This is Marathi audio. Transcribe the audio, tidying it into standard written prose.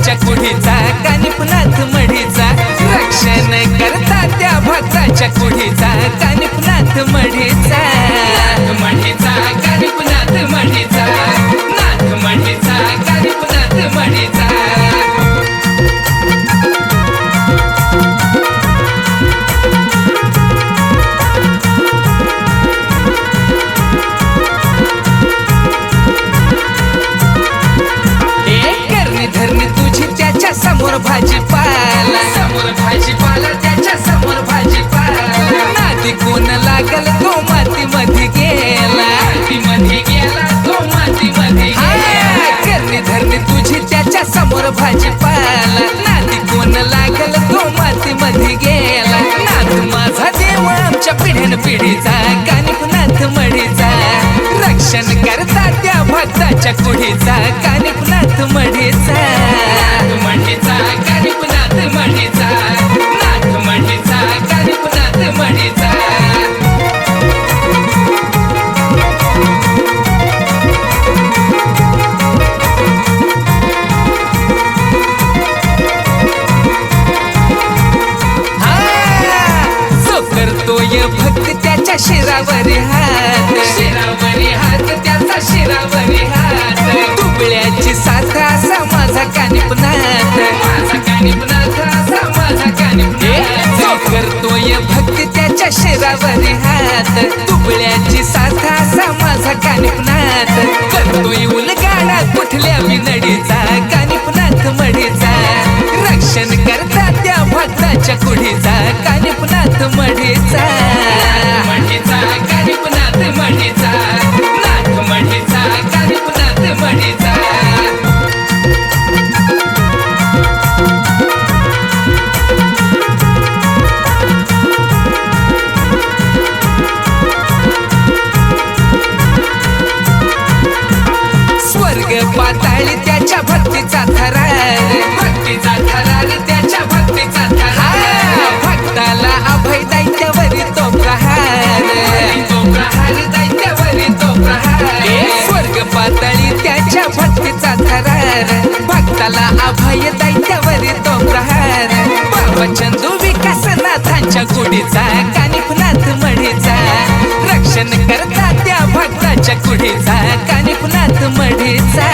भक्ताच्या कुढीचा कानिपनाथ मढीचा रक्षण करता त्या भक्ताच्या कुढीचा कानिपनाथ मढीचा मढीचा कानिपनाथ मढीचा नाथ मढीचा कानिपनाथ मढीचा समोर भाजीपाला त्याच्या समोर भाजीपाला नादी कोण लागल तो माती मध्ये गेला तो माती मध्ये करणी धरणी तुझी त्याच्या समोर भाजीपाला नादी कोण लागल तो माती मध्ये गेला नाथ माझा देव आमच्या पिढ्यान पिढीचा कानिपनाथ मढीचा रक्षण करता त्या भक्ताच्या कुढीचा कानिपनाथ मढीचा मढीचा कानिपनाथ मढीचा नाथ मढीचा कानिपनाथ मढीचा जो करतोय भक्त त्याच्या शिरावरी हात त्याचा शिरावरी हात दुबळ्याची साथ असा माझा कानिपनाथ असा माझा कानिपनाथ जो करतोय भक्ती त्याच्या शिरावरी हात दुबळ्याची साथ असा माझा कानिपनाथ करतोय उलगाडा कुठल्या विनडीचा कानिपनाथ मढीचा रक्षण करता त्या भक्ताच्या कुढीचा कानिपनाथ मढीचा मढीचा कानिपनाथ मढीचा नाथ मढीचा कानिपनाथ मढीचा स्वर्ग पाताळी त्याच्या भक्तीचा थरार त्याच्या भक्तीचा थरार भक्ताला अभय दैत्यावरी तो प्रहार दैत्यावरी तो प्रहार स्वर्ग पाताळी त्याच्या भक्तीचा थरार भक्ताला अभय दैत्यावरी तो प्रहार बाबा चंदू विकासनाथांच्या कुढीचा कानिपनाथ मढीचा रक्षण करता त्या भक्ताच्या कुढीचा कानिपनाथ मढीचा